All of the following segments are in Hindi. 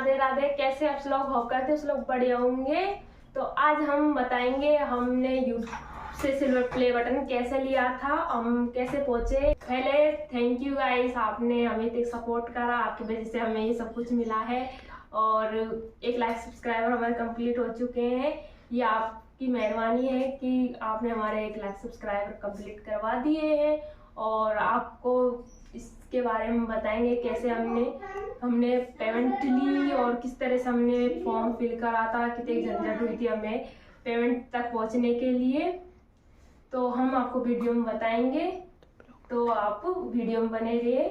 राधे राधे। कैसे आप लोग होप करते उस लोग बढ़िया होंगे। तो आज हम बताएंगे हमने यूट्यूब से सिल्वर प्ले बटन कैसे लिया था, हम कैसे पहुंचे। पहले थैंक यू गाइस, आपने हमें तक सपोर्ट करा, आपकी वजह से हमें ये सब कुछ मिला है। और 1 लाख सब्सक्राइबर हमारे कंप्लीट हो चुके हैं। ये आपकी मेहरबानी है कि आपने हमारे 1 लाख सब्सक्राइबर कंप्लीट करवा दिए हैं। और आपको इसके बारे में बताएंगे कैसे हमने पेमेंट ली और किस तरह से हमने फॉर्म फिल करा था, कितनी झंझट हुई थी हमें पेमेंट तक पहुंचने के लिए। तो हम आपको वीडियो में बताएंगे, तो आप वीडियो में बने रहिए।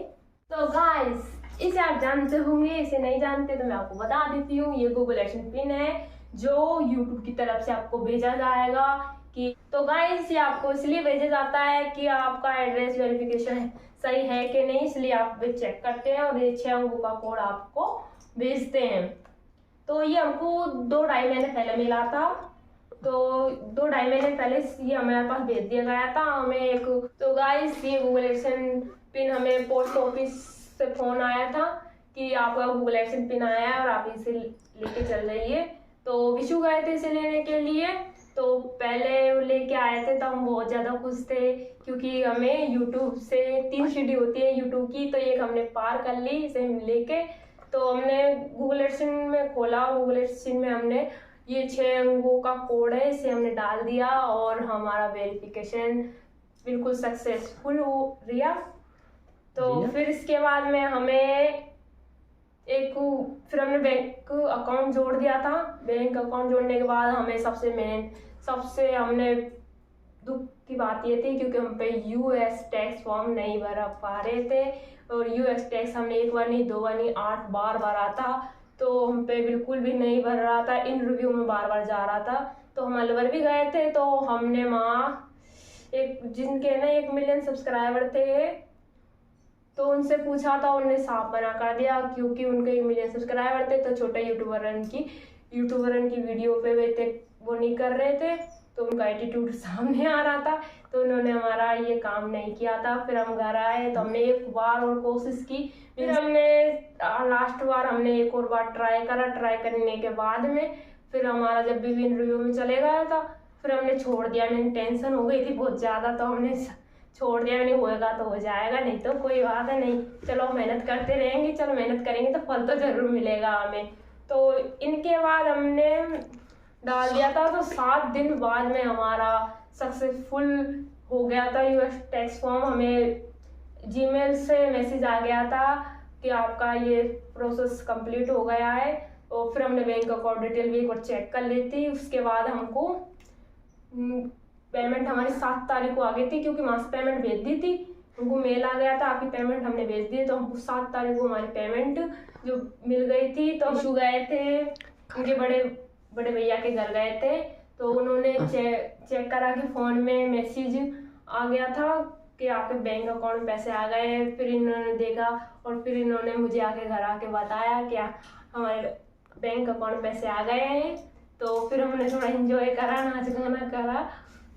तो गाइस, इसे आप जानते होंगे, इसे नहीं जानते तो मैं आपको बता देती हूँ। ये गूगल एक्शन पिन है जो यूट्यूब की तरफ से आपको भेजा जाएगा कि तो गाइस ये आपको इसलिए भेजा जाता है कि आपका एड्रेस वेरिफिकेशन सही है कि नहीं, इसलिए आप वे चेक करते हैं और ये 6 अंकों का कोड आपको भेजते हैं। तो ये हमको 2-2.5 महीने पहले मिला था। तो 2-2.5 महीने पहले ये हमारे पास भेज दिया गया था हमें एक। तो गाइस ये गूगल एक्शन पिन हमें पोस्ट ऑफिस से फोन आया था कि आपका गूगल एक्शन पिन आया है और आप इसे लेके चल जाइए। तो विशु गए थे इसे लेने के लिए। तो पहले लेके आए थे तो हम बहुत ज़्यादा खुश थे क्योंकि हमें यूट्यूब से 3 सीढ़ी होती है यूट्यूब की, तो एक हमने पार कर ली इसे लेके। तो हमने गूगल एडसेंस में खोला, गूगल एडसेंस में हमने ये 6 अंकों का कोड है, इसे हमने डाल दिया और हमारा वेरिफिकेशन बिल्कुल सक्सेसफुल हो रिया। तो फिर इसके बाद में फिर हमने बैंक अकाउंट जोड़ दिया था। बैंक अकाउंट जोड़ने के बाद हमें सबसे हमने दुख की बात ये थी क्योंकि हम पे यूएस टैक्स फॉर्म नहीं भर पा रहे थे। और यूएस टैक्स हमने 1 बार नहीं 2 बार नहीं 8 बार भरा था, तो हम पे बिल्कुल भी नहीं भर रहा था। इन रिव्यू में बार बार जा रहा था। तो हम अलवर भी गए थे, तो हमने वहाँ जिनके ना 1 मिलियन सब्सक्राइबर थे तो उनसे पूछा था, उन्होंने साफ मना कर दिया क्योंकि उनके 1 मिलियन सब्सक्राइबर थे तो छोटे यूट्यूबरन की वीडियो पे वो नहीं कर रहे थे, तो उनका एटीट्यूड सामने आ रहा था। तो उन्होंने हमारा ये काम नहीं किया था। फिर हम घर आए तो हमने 1 बार और कोशिश की। फिर हमने लास्ट बार हमने 1 और बार ट्राई करने के बाद में फिर हमारा जब भी इंटरव्यू में चले गया था फिर हमने छोड़ दिया। मैंने टेंशन हो गई थी बहुत ज़्यादा, तो हमने छोड़ दिया। नहीं होएगा तो हो जाएगा, नहीं तो कोई बात है नहीं, चलो मेहनत करते रहेंगे, चलो मेहनत करेंगे तो फल तो जरूर मिलेगा हमें। तो इनके बाद हमने डाल दिया था, तो 7 दिन बाद में हमारा सक्सेसफुल हो गया था यूएस टैक्स फॉर्म। हमें जीमेल से मैसेज आ गया था कि आपका ये प्रोसेस कंप्लीट हो गया है। और फिर हमने बैंक अकाउंट डिटेल भी एक बार चेक कर ली थी। उसके बाद हमको पेमेंट हमारी 7 तारीख को आ गई थी क्योंकि वहाँ से पेमेंट भेज दी थी, उनको मेल आ गया था आपकी पेमेंट हमने भेज दी। तो हमको 7 तारीख को हमारी पेमेंट जो मिल गई थी। तो विशु गए थे, उनके बड़े भैया के घर गए थे, तो उन्होंने चेक करा कि फ़ोन में मैसेज आ गया था कि आपके बैंक अकाउंट में पैसे आ गए हैं। फिर इन्होंने देखा और फिर इन्होंने मुझे आके घर आके बताया कि हमारे बैंक अकाउंट में पैसे आ गए हैं। तो फिर हमने थोड़ा एंजॉय करा, नाच गाना करा,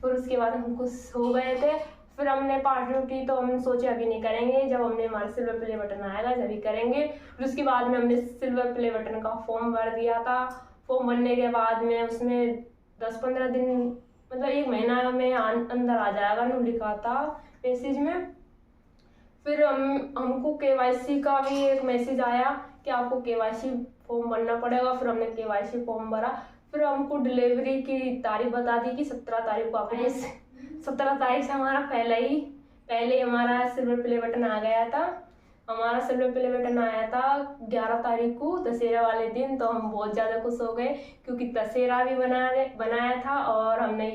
फिर उसके बाद हम खुश हो गए थे। फिर हमने पार्टनर की, तो हमने सोचा अभी नहीं करेंगे, जब हमने हमारे सिल्वर प्ले बटन आएगा जब करेंगे। फिर उसके बाद में हमने सिल्वर प्ले बटन का फॉर्म भर दिया था। फॉर्म भरने के बाद में उसमें 10-15 दिन मतलब 1 महीना में अंदर आ जाएगा, नु लिखा था मैसेज में। फिर हमको केवाईसी का भी एक मैसेज आया कि आपको केवाईसी फॉर्म भरना पड़ेगा। फिर हमने केवाईसी फॉर्म भरा। फिर हमको डिलीवरी की तारीख बता दी कि 17 तारीख को आपको 17 तारीख से हमारा पहले हमारा सिल्वर प्ले बटन आ गया था। हमारा सिल्वर प्ले बटन आया था 11 तारीख को दशहरा वाले दिन। तो हम बहुत ज़्यादा खुश हो गए क्योंकि दशहरा भी बनाया था और हमने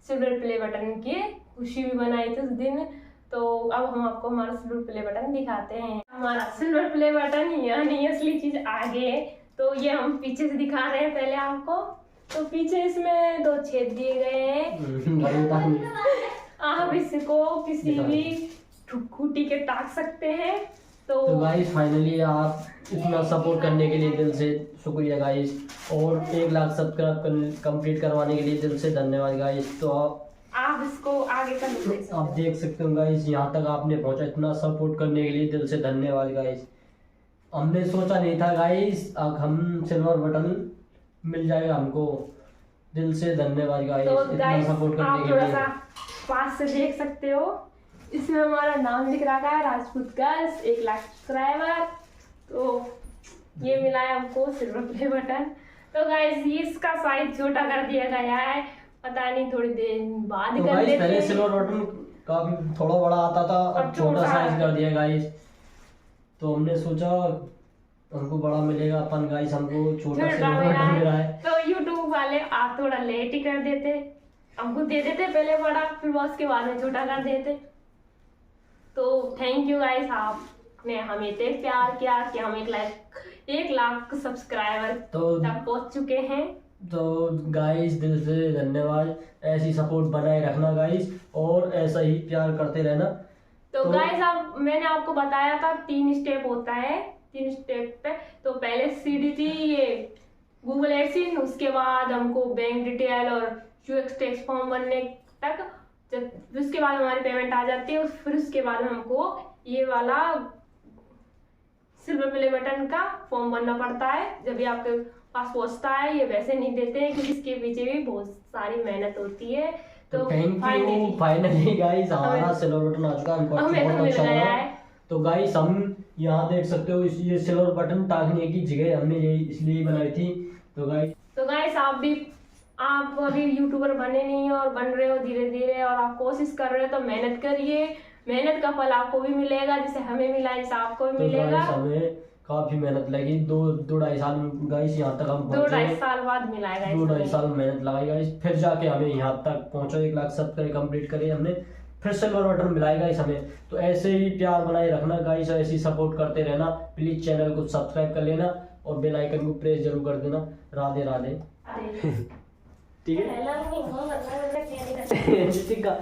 सिल्वर प्ले बटन की खुशी भी बनाई थी उस दिन। तो अब हम आपको हमारा सिल्वर प्ले बटन दिखाते हैं। हमारा सिल्वर प्ले बटन यानी असली चीज़ आगे, तो ये हम पीछे से दिखा रहे हैं पहले आपको। तो पीछे इसमें 2 छेद दिए गए हैं। आप इसको किसी भी खूंटी के टाक सकते हैं। तो गाइस फाइनली आप इतना सपोर्ट करने के लिए दिल से शुक्रिया गाइस, और 1 लाख सब्सक्राइब कंप्लीट करवाने के लिए दिल से धन्यवाद गाइस। तो आप इसको आगे कर आप देख सकते हो गाइस, यहाँ तक आपने पहुँचा, इतना सपोर्ट करने के लिए दिल से धन्यवाद गाइस। हमने सोचा नहीं था गाइस अब हम सिल्वर बटन मिल जाएगा हमको। दिल से धन्यवाद गाइस तो इतना गाइस सपोर्ट आप करने के थोड़ा लिए। सा पास से देख सकते हो, इसमें हमारा नाम लिख रखा है राजपूत गर्ल्स, 1 लाख सब्सक्राइबर। तो ये मिला है हमको सिल्वर प्ले बटन। तो गाइस इसका साइज छोटा कर दिया गया है, पता नहीं थोड़ी देर बाद तो कर गाइस लेते पहले हैं। सिल्वर बटन काफी थोड़ा बड़ा आता था, अब अब छोटा छोटा साइज है। कर दिया गाइस। तो हमने सोचा हमको बड़ा मिलेगा, अपन गाइस हमको छोटा छोटा सिल्वर मिला बटन मिला है। है। तो यूट्यूब वाले आप थोड़ा लेट ही कर देते, हमको दे देते पहले बड़ा, फिर उसके बाद में छोटा कर देते। तो थैंक यू गाइस, आपने हमें इतने प्यार किया कि हम 1 लाख सब्सक्राइबर तो तक पहुंच चुके हैं। तो गाइस दिल से धन्यवाद, ऐसी सपोर्ट बनाए रखना गाइस और ऐसा ही प्यार करते रहना। तो तो- गाइस अब मैंने आपको बताया था 3 स्टेप होता है, 3 स्टेप पे। तो पहले सीडी थी ये गूगल एडसेंस, उसके बाद हमको बैंक डिटेल और यूएक्स टैक्स फॉर्म बनने तक, जब उसके बाद हमारी पेमेंट आ जाती है, फिर उसके बाद हमको ये वाला सिल्वर प्ले बटन का फॉर्म भरना पड़ता है। जब भी आपके पास पहुंचता है, ये वैसे नहीं देते हैं क्योंकि इसके पीछे भी बहुत सारी मेहनत होती है। तो तो thank you finally finally guys हमारा हमें- सिल्वर बटन आ चुका है, हमको हमें तो बहुत मिल अच्छा गया लगा। है। तो गाइस हम यहाँ देख सकते हो ये सिल्वर बटन टांगने की जगह हमने यही इसलिए बनाई थी। तो गाइस आप अभी यूट्यूबर बने नहीं हो और बन रहे हो धीरे धीरे, और आप कोशिश कर रहे हो तो मेहनत करिए, मेहनत का फल आपको भी मिलेगा, जैसे हमें मिला है जैसे आपको भी तो मिलेगा। गाइस हमें काफी मेहनत लगी, 2-2.5 साल गाइस यहाँ तक हम 2-2.5 पहुंचे। साल बाद मिला है 2-2.5 गाइस। साल मेहनत लगाई गाइस, फिर जाके हमें यहाँ तक पहुंचा, 1 लाख सब्सक्राइब कंप्लीट करे हमने, फिर सिल्वर बटन मिलाएगा गाइस हमें। तो ऐसे ही प्यार बनाए रखना गाइस, ऐसे ही सपोर्ट करते रहना। प्लीज चैनल को सब्सक्राइब कर लेना और बेल आइकन को प्रेस जरूर कर देना। राधे राधे। ठीक है। हमें ठीक है।